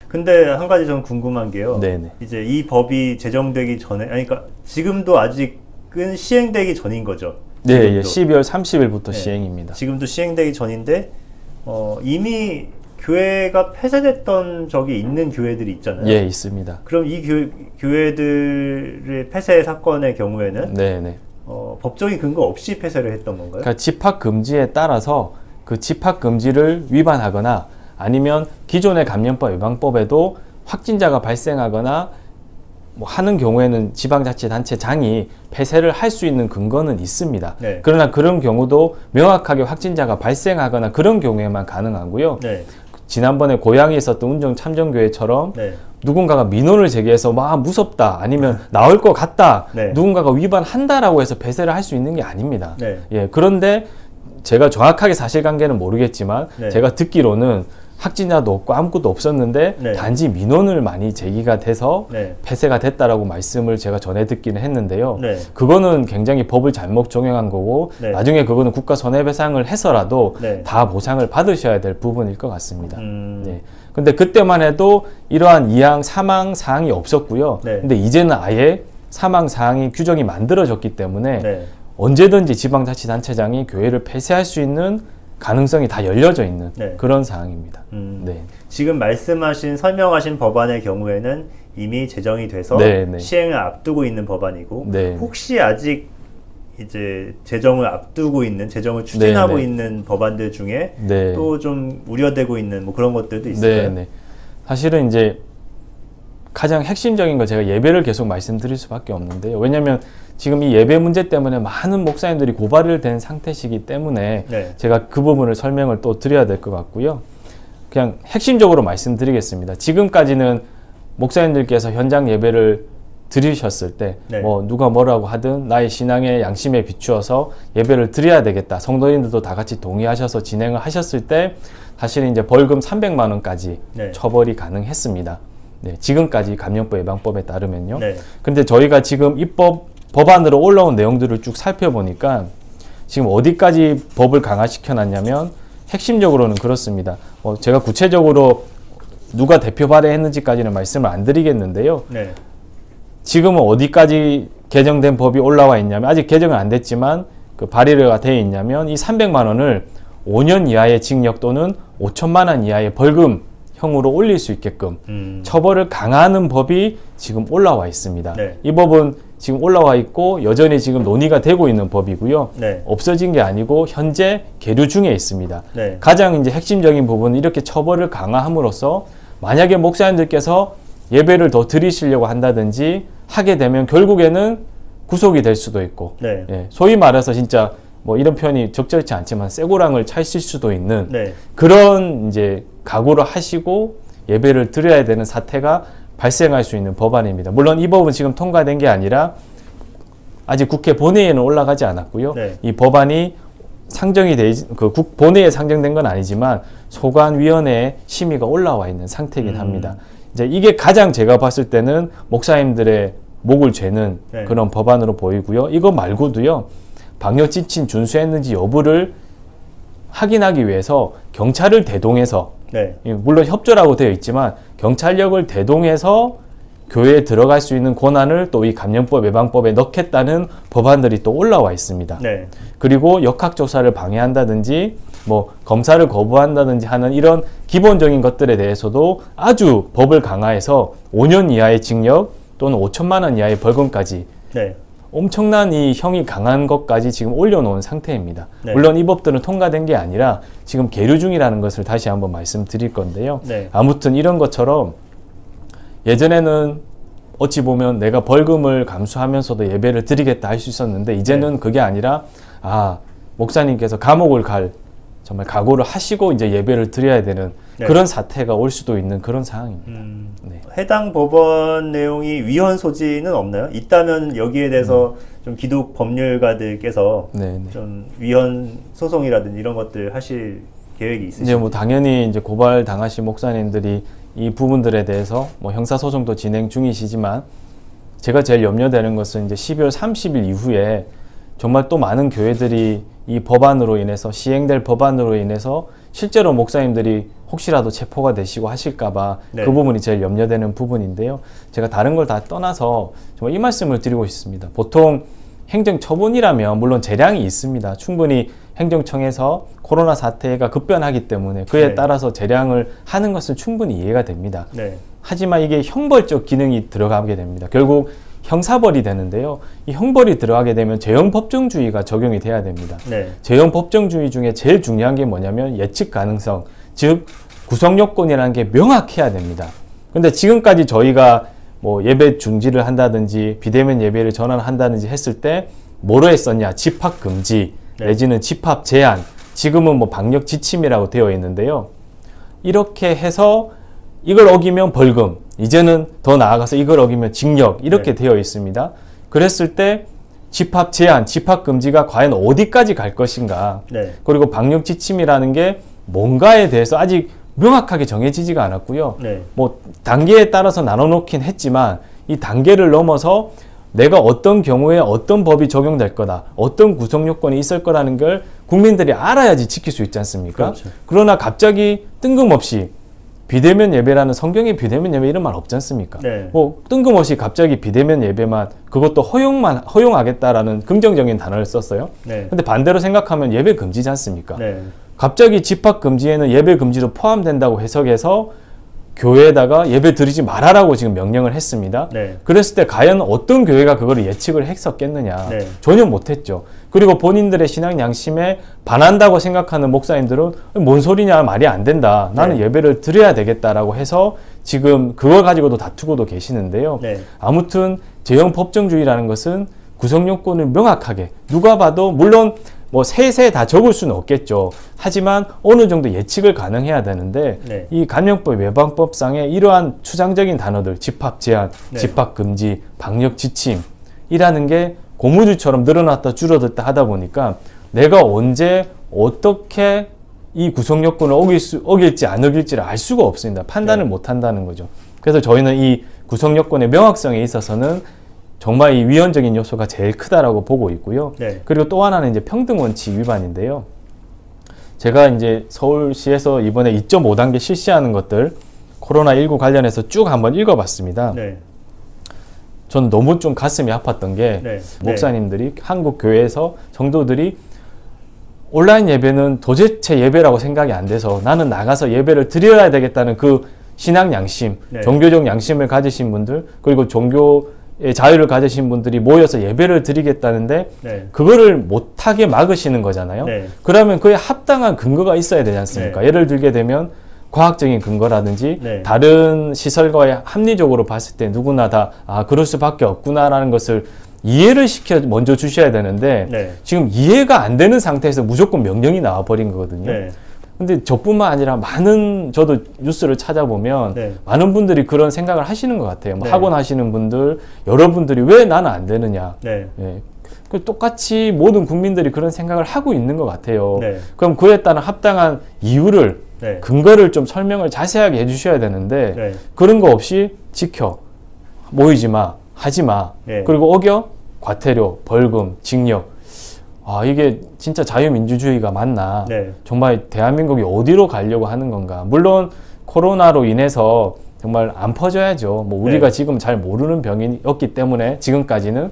근데 한 가지 좀 궁금한 게요. 네네. 이제 이 법이 제정되기 전에, 아니, 그러니까 지금도 아직은 시행되기 전인 거죠. 네, 예, 12월 30일부터 시행입니다. 지금도 시행되기 전인데 이미 교회가 폐쇄됐던 적이 있는 교회들이 있잖아요. 예, 있습니다. 그럼 이 교회들의 폐쇄 사건의 경우에는 네네. 법적인 근거 없이 폐쇄를 했던 건가요? 그러니까 집합 금지에 따라서 그 집합 금지를 위반하거나 아니면 기존의 감염법 예방법에도 확진자가 발생하거나 뭐 하는 경우에는 지방자치단체장이 폐쇄를 할 수 있는 근거는 있습니다. 네. 그러나 그런 경우도 명확하게 확진자가 발생하거나 그런 경우에만 가능하고요. 네. 지난번에 고향에 있었던 운정참정교회처럼 네. 누군가가 민원을 제기해서 막 무섭다 아니면 나올 것 같다 네. 누군가가 위반한다라고 해서 폐쇄를 할 수 있는 게 아닙니다. 네. 예, 그런데 제가 정확하게 사실관계는 모르겠지만 네. 제가 듣기로는 확진자도 없고 아무것도 없었는데 네. 단지 민원을 많이 제기가 돼서 네. 폐쇄가 됐다라고 말씀을 제가 전해 듣기는 했는데요. 네. 그거는 굉장히 법을 잘못 적용한 거고 네. 나중에 그거는 국가 손해배상을 해서라도 네. 다 보상을 받으셔야 될 부분일 것 같습니다. 네. 근데 그때만 해도 이러한 이양 사망 사항이 없었고요. 네. 근데 이제는 아예 사망 사항이 규정이 만들어졌기 때문에 네. 언제든지 지방자치단체장이 교회를 폐쇄할 수 있는 가능성이 다 열려져 있는 네. 그런 사항입니다. 네. 지금 설명하신 법안의 경우에는 이미 제정이 돼서 네, 네. 시행을 앞두고 있는 법안이고, 네. 혹시 아직 이제 제정을 앞두고 있는, 제정을 추진하고 네, 네. 있는 법안들 중에 네. 또 좀 우려되고 있는 뭐 그런 것들도 있을까요? 네, 네. 사실은 이제 가장 핵심적인 거 제가 예배를 계속 말씀드릴 수밖에 없는데요. 왜냐하면 지금 이 예배 문제 때문에 많은 목사님들이 고발을 된 상태시기 때문에 네. 제가 그 부분을 설명을 또 드려야 될 것 같고요. 그냥 핵심적으로 말씀드리겠습니다. 지금까지는 목사님들께서 현장 예배를 드리셨을 때 네. 뭐 누가 뭐라고 하든 나의 신앙의 양심에 비추어서 예배를 드려야 되겠다. 성도님들도 다 같이 동의하셔서 진행을 하셨을 때 사실은 이제 벌금 300만 원까지 네. 처벌이 가능했습니다. 네, 지금까지 감염법 예방법에 따르면요. 네. 근데 저희가 지금 법안으로 올라온 내용들을 쭉 살펴보니까 지금 어디까지 법을 강화시켜 놨냐면 핵심적으로는 그렇습니다. 제가 구체적으로 누가 대표 발의했는지까지는 말씀을 안 드리겠는데요. 네. 지금은 어디까지 개정된 법이 올라와 있냐면 아직 개정은 안 됐지만 그 발의가 되어 있냐면 이 300만 원을 5년 이하의 징역 또는 5천만 원 이하의 벌금형으로 올릴 수 있게끔 처벌을 강화하는 법이 지금 올라와 있습니다. 네. 이 법은 지금 올라와 있고 여전히 지금 논의가 되고 있는 법이고요. 네. 없어진 게 아니고 현재 계류 중에 있습니다. 네. 가장 이제 핵심적인 부분은 이렇게 처벌을 강화함으로써 만약에 목사님들께서 예배를 더 드리시려고 한다든지 하게 되면 결국에는 구속이 될 수도 있고, 네. 예, 소위 말해서 진짜 뭐 이런 표현이 적절치 않지만 쇠고랑을 차실 수도 있는 네. 그런 이제 각오를 하시고 예배를 드려야 되는 사태가 발생할 수 있는 법안입니다. 물론 이 법은 지금 통과된 게 아니라 아직 국회 본회의에는 올라가지 않았고요. 네. 이 법안이 상정이 본회의에 상정된 건 아니지만 소관위원회에 심의가 올라와 있는 상태이긴 합니다. 이제 이게 가장 제가 봤을 때는 목사님들의 목을 죄는 네. 그런 법안으로 보이고요. 이거 말고도요. 방역 지침 준수했는지 여부를 확인하기 위해서 경찰을 대동해서 네. 물론 협조라고 되어 있지만 경찰력을 대동해서 교회에 들어갈 수 있는 권한을 또 이 감염법 예방법에 넣겠다는 법안들이 또 올라와 있습니다. 네. 그리고 역학조사를 방해한다든지 뭐 검사를 거부한다든지 하는 이런 기본적인 것들에 대해서도 아주 법을 강화해서 5년 이하의 징역 또는 5천만 원 이하의 벌금까지 네. 엄청난 이 형이 강한 것까지 지금 올려놓은 상태입니다. 네. 물론 이 법들은 통과된 게 아니라 지금 계류 중이라는 것을 다시 한번 말씀드릴 건데요. 네. 아무튼 이런 것처럼 예전에는 어찌 보면 내가 벌금을 감수하면서도 예배를 드리겠다 할 수 있었는데 이제는 네. 그게 아니라 목사님께서 감옥을 갈 정말 각오를 하시고 이제 예배를 드려야 되는 네. 그런 사태가 올 수도 있는 그런 상황입니다. 네. 해당 법원 내용이 위헌 소지는 없나요? 있다면 여기에 대해서 좀 기독 법률가들께서 네, 네. 좀 위헌 소송이라든지 이런 것들 하실 계획이 있으신지? 이제 뭐 당연히 이제 고발 당하신 목사님들이 이 부분들에 대해서 뭐 형사 소송도 진행 중이시지만 제가 제일 염려되는 것은 이제 12월 30일 이후에 정말 또 많은 교회들이 이 법안으로 인해서 시행될 법안으로 인해서 실제로 목사님들이 혹시라도 체포가 되시고 하실까봐 네. 그 부분이 제일 염려되는 부분인데요. 제가 다른 걸 다 떠나서 정말 이 말씀을 드리고 싶습니다. 보통 행정처분이라면 물론 재량이 있습니다. 충분히 행정청에서 코로나 사태가 급변하기 때문에 그에 네. 따라서 재량을 하는 것은 충분히 이해가 됩니다. 네. 하지만 이게 형벌적 기능이 들어가게 됩니다. 결국 형사벌이 되는데요. 이 형벌이 들어가게 되면 재형법정주의가 적용이 돼야 됩니다. 네. 재형법정주의 중에 제일 중요한 게 뭐냐면 예측 가능성, 즉 구성요건이라는 게 명확해야 됩니다. 근데 지금까지 저희가 뭐 예배 중지를 한다든지 비대면 예배를 전환한다든지 했을 때 뭐로 했었냐? 집합 금지 네. 내지는 집합 제한, 지금은 뭐 방역 지침이라고 되어 있는데요. 이렇게 해서 이걸 어기면 벌금, 이제는 더 나아가서 이걸 어기면 징역 이렇게 네. 되어 있습니다. 그랬을 때 집합 제한, 집합 금지가 과연 어디까지 갈 것인가? 네. 그리고 방역 지침이라는 게 뭔가에 대해서 아직 명확하게 정해지지가 않았고요. 네. 뭐 단계에 따라서 나눠놓긴 했지만 이 단계를 넘어서 내가 어떤 경우에 어떤 법이 적용될 거다, 어떤 구성 요건이 있을 거라는 걸 국민들이 알아야지 지킬 수 있지 않습니까? 그렇죠. 그러나 갑자기 뜬금없이 비대면 예배라는 성경에 비대면 예배 이런 말 없지 않습니까? 네. 뭐 뜬금없이 갑자기 비대면 예배만 그것도 허용하겠다라는 긍정적인 단어를 썼어요. 네. 근데 반대로 생각하면 예배 금지지 않습니까? 네. 갑자기 집합 금지에는 예배 금지로 포함된다고 해석해서 교회에다가 예배 드리지 말아라고 지금 명령을 했습니다. 네. 그랬을 때 과연 어떤 교회가 그걸 예측을 했었겠느냐? 네. 전혀 못했죠. 그리고 본인들의 신앙 양심에 반한다고 생각하는 목사님들은 뭔 소리냐, 말이 안 된다. 나는 네. 예배를 드려야 되겠다라고 해서 지금 그걸 가지고도 다투고도 계시는데요. 네. 아무튼 재형 법정주의라는 것은 구성 요건을 명확하게 누가 봐도 물론 뭐 세세 다 적을 수는 없겠죠. 하지만 어느 정도 예측을 가능해야 되는데 네. 이 감염법 예방법상의 이러한 추상적인 단어들, 집합 제한, 네. 집합 금지, 방역 지침이라는 게 고무줄처럼 늘어났다 줄어들다 하다 보니까 내가 언제 어떻게 이 구성 요건을 어길지 안 어길지를 알 수가 없습니다. 판단을 네. 못 한다는 거죠. 그래서 저희는 이 구성 요건의 명확성에 있어서는 정말 이 위헌적인 요소가 제일 크다라고 보고 있고요. 네. 그리고 또 하나는 이제 평등원칙 위반인데요. 제가 이제 서울시에서 이번에 2.5단계 실시하는 것들 코로나19 관련해서 쭉 한번 읽어봤습니다. 네. 전 너무 좀 가슴이 아팠던 게 네. 목사님들이 한국 교회에서 성도들이 온라인 예배는 도대체 예배라고 생각이 안 돼서 나는 나가서 예배를 드려야 되겠다는 그 신앙 양심, 네. 종교적 양심을 가지신 분들, 그리고 종교의 자유를 가지신 분들이 모여서 예배를 드리겠다는데 네. 그거를 못하게 막으시는 거잖아요. 네. 그러면 그에 합당한 근거가 있어야 되지 않습니까? 네. 예를 들게 되면 과학적인 근거라든지 네. 다른 시설과의 합리적으로 봤을 때 누구나 다 그럴 수밖에 없구나라는 것을 이해를 시켜 먼저 주셔야 되는데 네. 지금 이해가 안 되는 상태에서 무조건 명령이 나와 버린 거거든요. 네. 근데 저뿐만 아니라 저도 뉴스를 찾아보면 네. 많은 분들이 그런 생각을 하시는 것 같아요. 뭐 네. 학원 하시는 분들, 여러분들이 왜 나는 안 되느냐. 네. 예. 똑같이 모든 국민들이 그런 생각을 하고 있는 것 같아요. 네. 그럼 그에 따른 합당한 이유를, 네. 근거를 좀 설명을 자세하게 해주셔야 되는데 네. 그런 거 없이 지켜, 모이지 마, 하지 마, 네. 그리고 어겨 과태료, 벌금, 징역. 이게 진짜 자유민주주의가 맞나? 네. 정말 대한민국이 어디로 가려고 하는 건가? 물론 코로나로 인해서 정말 안 퍼져야죠. 뭐 우리가 네. 지금 잘 모르는 병이었기 때문에 지금까지는.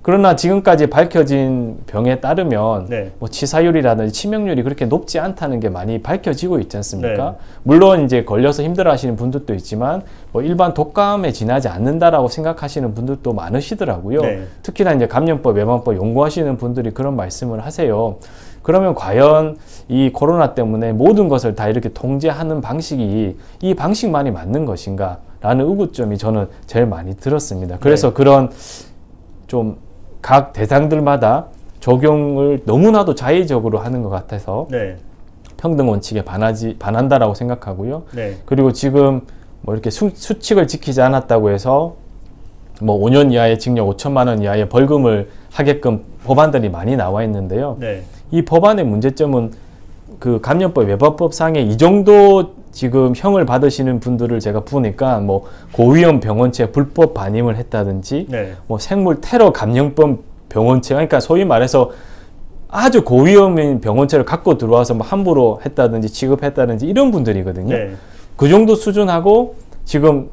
그러나 지금까지 밝혀진 병에 따르면 네. 뭐 치사율이라든지 치명률이 그렇게 높지 않다는 게 많이 밝혀지고 있지 않습니까? 네. 물론 이제 걸려서 힘들어하시는 분들도 있지만 뭐 일반 독감에 지나지 않는다라고 생각하시는 분들도 많으시더라고요. 네. 특히나 이제 감염법, 예방법 연구하시는 분들이 그런 말씀을 하세요. 그러면 과연 이 코로나 때문에 모든 것을 다 이렇게 통제하는 방식이 이 방식만이 맞는 것인가? 라는 의구점이 저는 제일 많이 들었습니다. 그래서 네. 그런 좀 각 대상들마다 적용을 너무나도 자의적으로 하는 것 같아서 네. 평등 원칙에 반한다라고 생각하고요. 네. 그리고 지금 뭐 이렇게 수칙을 지키지 않았다고 해서 뭐 5년 이하의 징역 5천만 원 이하의 벌금을 하게끔 법안들이 많이 나와 있는데요. 네. 이 법안의 문제점은 그 감염법 예방법상에 이 정도 지금 형을 받으시는 분들을 제가 보니까 뭐 고위험 병원체 불법 반임을 했다든지 네. 뭐 생물 테러 감염법 병원체, 그러니까 소위 말해서 아주 고위험인 병원체를 갖고 들어와서 뭐 함부로 했다든지 취급했다든지 이런 분들이거든요. 네. 그 정도 수준하고 지금